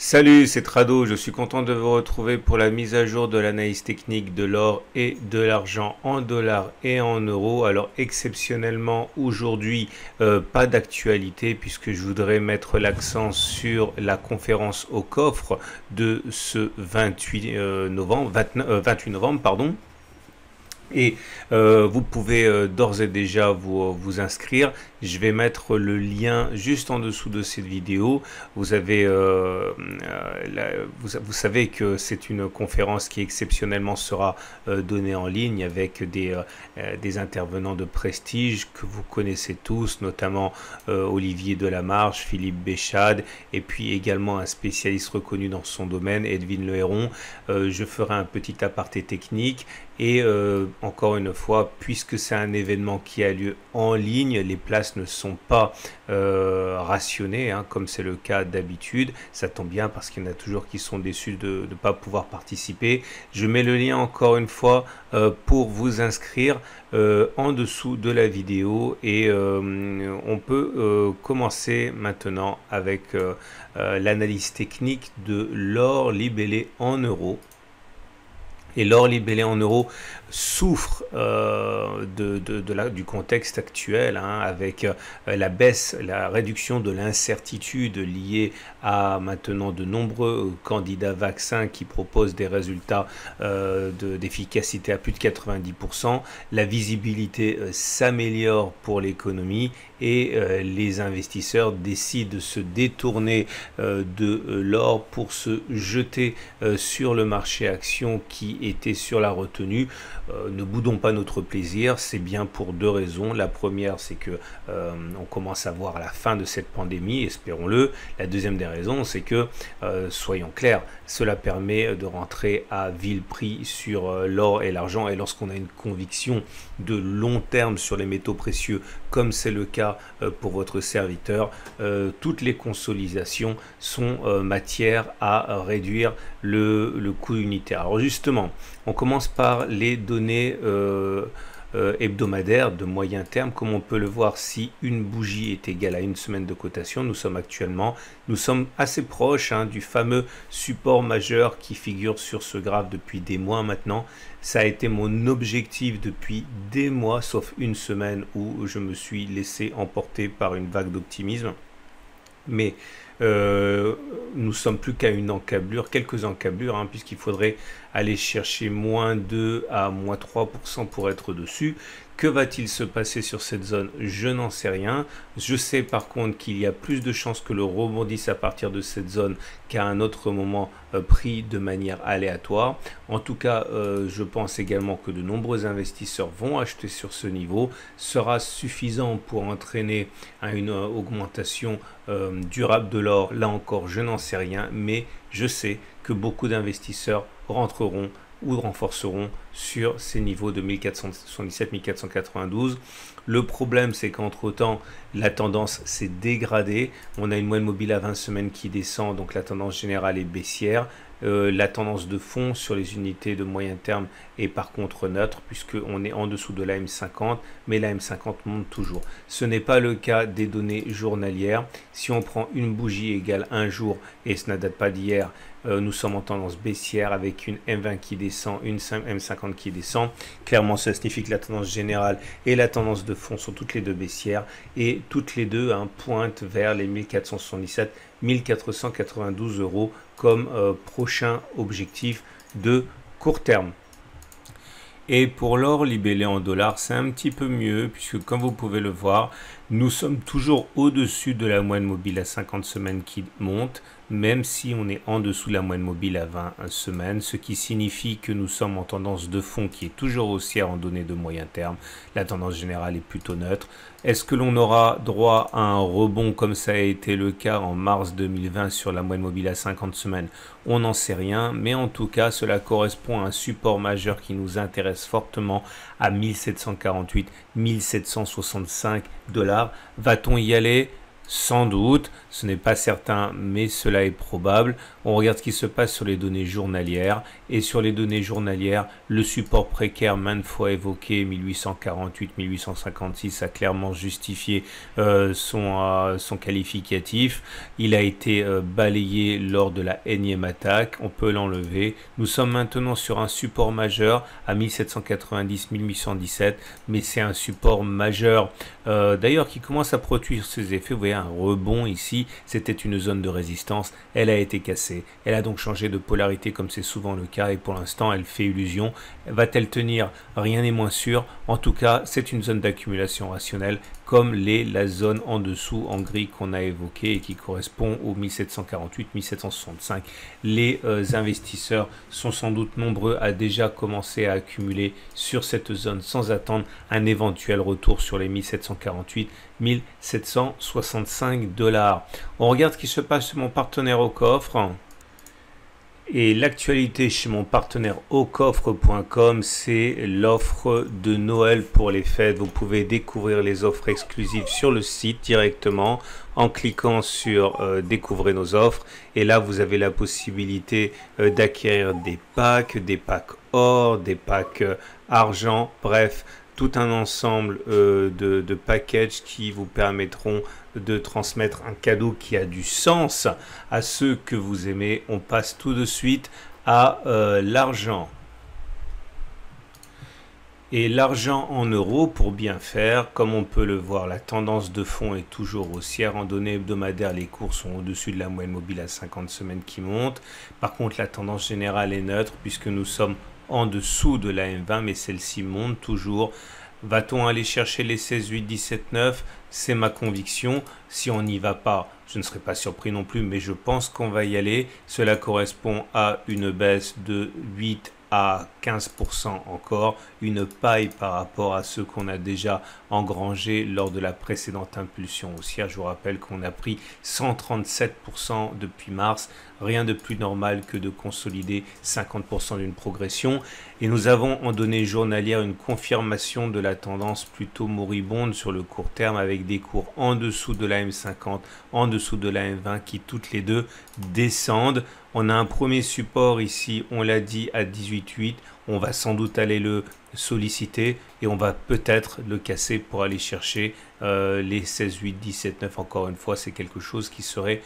Salut, c'est Trado, je suis content de vous retrouver pour la mise à jour de l'analyse technique de l'or et de l'argent en dollars et en euros. Alors exceptionnellement aujourd'hui, pas d'actualité puisque je voudrais mettre l'accent sur la conférence au coffre de ce 28 novembre, pardon. Et vous pouvez d'ores et déjà vous inscrire. Je vais mettre le lien juste en dessous de cette vidéo. Vous avez, vous savez que c'est une conférence qui exceptionnellement sera donnée en ligne avec des intervenants de prestige que vous connaissez tous, notamment Olivier Delamarche, Philippe Béchade, et puis également un spécialiste reconnu dans son domaine, Edwin Le Héron. Je ferai un petit aparté technique et encore une fois, puisque c'est un événement qui a lieu en ligne, les places ne sont pas rationnées, hein, comme c'est le cas d'habitude. Ça tombe bien parce qu'il y en a toujours qui sont déçus de ne pas pouvoir participer. Je mets le lien encore une fois pour vous inscrire en dessous de la vidéo et on peut commencer maintenant avec l'analyse technique de l'or libellé en euros. Et l'or libellé en euros souffre du contexte actuel, hein, avec la baisse, la réduction de l'incertitude liée à maintenant de nombreux candidats vaccins qui proposent des résultats d'efficacité à plus de 90%. La visibilité s'améliore pour l'économie et les investisseurs décident de se détourner de l'or pour se jeter sur le marché action qui était sur la retenue. Ne boudons pas notre plaisir, c'est bien pour deux raisons. La première, c'est que on commence à voir la fin de cette pandémie, espérons-le. La deuxième des raisons, c'est que, soyons clairs, cela permet de rentrer à vil prix sur l'or et l'argent. Et lorsqu'on a une conviction de long terme sur les métaux précieux, comme c'est le cas pour votre serviteur, toutes les consolidations sont matière à réduire le coût unitaire. Alors justement, on commence par les données hebdomadaires de moyen terme. Comme on peut le voir, si une bougie est égale à une semaine de cotation, nous sommes assez proches, hein, du fameux support majeur qui figure sur ce graphe depuis des mois maintenant. Ça a été mon objectif depuis des mois, sauf une semaine où je me suis laissé emporter par une vague d'optimisme. Mais nous sommes plus qu'à une encablure, quelques encablures, hein, puisqu'il faudrait aller chercher moins 2 à moins 3% pour être dessus. Que va-t-il se passer sur cette zone? Je n'en sais rien. Je sais par contre qu'il y a plus de chances que le rebondisse à partir de cette zone qu'à un autre moment pris de manière aléatoire. En tout cas, je pense également que de nombreux investisseurs vont acheter sur ce niveau. Sera suffisant pour entraîner à une augmentation durable de l'or? Là encore, je n'en sais rien, mais je sais que beaucoup d'investisseurs rentreront ou renforceront sur ces niveaux de 1477-1492. Le problème, c'est qu'entre-temps, la tendance s'est dégradée. On a une moyenne mobile à 20 semaines qui descend, donc la tendance générale est baissière. La tendance de fond sur les unités de moyen terme est par contre neutre puisqu'on est en dessous de la M50, mais la M50 monte toujours. Ce n'est pas le cas des données journalières. Si on prend une bougie égale un jour, et ce ne date pas d'hier, nous sommes en tendance baissière avec une M20 qui descend, une M50 qui descend. Clairement, ça signifie que la tendance générale et la tendance de fond sont toutes les deux baissières et toutes les deux pointent vers les 1477, 1492 euros comme prochain objectif de court terme. Et pour l'or libellé en dollars, c'est un petit peu mieux puisque comme vous pouvez le voir, nous sommes toujours au-dessus de la moyenne mobile à 50 semaines qui monte, même si on est en dessous de la moyenne mobile à 20 semaines, ce qui signifie que nous sommes en tendance de fond qui est toujours haussière en données de moyen terme. La tendance générale est plutôt neutre. Est-ce que l'on aura droit à un rebond comme ça a été le cas en mars 2020 sur la moyenne mobile à 50 semaines? On n'en sait rien, mais en tout cas, cela correspond à un support majeur qui nous intéresse fortement à 1748, 1765 $. Va-t-on y aller? Sans doute, ce n'est pas certain, mais cela est probable. On regarde ce qui se passe sur les données journalières. Et sur les données journalières, le support précaire maintes fois évoqué, 1848-1856, a clairement justifié son qualificatif. Il a été balayé lors de la énième attaque. On peut l'enlever. Nous sommes maintenant sur un support majeur à 1790-1817, mais c'est un support majeur d'ailleurs qui commence à produire ses effets. Vous voyez un rebond ici, c'était une zone de résistance, elle a été cassée, elle a donc changé de polarité comme c'est souvent le cas et pour l'instant elle fait illusion. Va-t-elle tenir? Rien n'est moins sûr. En tout cas, c'est une zone d'accumulation rationnelle comme la zone en dessous en gris qu'on a évoquée et qui correspond au 1748-1765. Les investisseurs sont sans doute nombreux à déjà commencer à accumuler sur cette zone sans attendre un éventuel retour sur les 1748-1765 $. On regarde ce qui se passe sur mon partenaire au coffre. Et l'actualité chez mon partenaire aucoffre.com, c'est l'offre de Noël pour les fêtes. Vous pouvez découvrir les offres exclusives sur le site directement en cliquant sur découvrir nos offres. Et là, vous avez la possibilité d'acquérir des packs or, des packs argent, bref, tout un ensemble de packages qui vous permettront de transmettre un cadeau qui a du sens à ceux que vous aimez. On passe tout de suite à l'argent. Et l'argent en euros, pour bien faire, comme on peut le voir, la tendance de fond est toujours haussière. En données hebdomadaires, les cours sont au-dessus de la moyenne mobile à 50 semaines qui monte. Par contre, la tendance générale est neutre puisque nous sommes en dessous de la M20, mais celle-ci monte toujours. Va-t-on aller chercher les 16, 8, 17, 9? C'est ma conviction. Si on n'y va pas, je ne serai pas surpris non plus, mais je pense qu'on va y aller. Cela correspond à une baisse de 8 à 15% encore, une paille par rapport à ce qu'on a déjà engrangé lors de la précédente impulsion haussière. Je vous rappelle qu'on a pris 137% depuis mars, rien de plus normal que de consolider 50% d'une progression. Et nous avons en données journalières une confirmation de la tendance plutôt moribonde sur le court terme avec des cours en dessous de la M50, en dessous de la M20 qui toutes les deux descendent. On a un premier support ici, on l'a dit, à 18,8. On va sans doute aller le solliciter et on va peut-être le casser pour aller chercher les 16, 8, 17, 9. Encore une fois, c'est quelque chose qui serait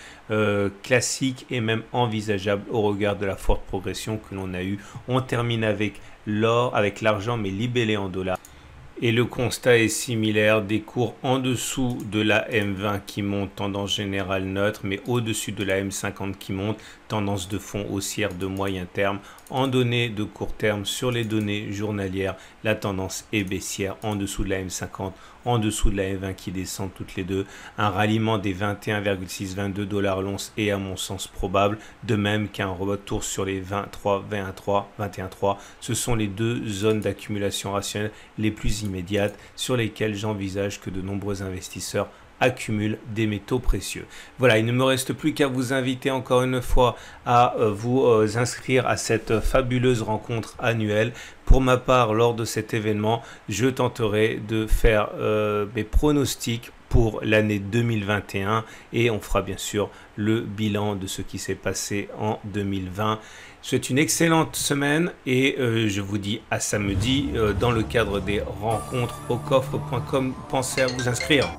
classique et même envisageable au regard de la forte progression que l'on a eue. On termine avec l'or, avec l'argent, mais libellé en dollars. Et le constat est similaire, des cours en dessous de la M20 qui monte, tendance générale neutre, mais au-dessus de la M50 qui monte, tendance de fond haussière de moyen terme. En données de court terme, sur les données journalières, la tendance est baissière en dessous de la M50, en dessous de la M20 qui descend toutes les deux. Un ralliement des 21,622 $ l'once est à mon sens probable, de même qu'un retour sur les 23, 21,3. Ce sont les deux zones d'accumulation rationnelle les plus immédiates sur lesquelles j'envisage que de nombreux investisseurs accumulent des métaux précieux. Voilà, il ne me reste plus qu'à vous inviter encore une fois à vous inscrire à cette fabuleuse rencontre annuelle. Pour ma part, lors de cet événement, je tenterai de faire mes pronostics pour l'année 2021 et on fera bien sûr le bilan de ce qui s'est passé en 2020. Je souhaite une excellente semaine et je vous dis à samedi dans le cadre des rencontres aucoffre.com. Pensez à vous inscrire.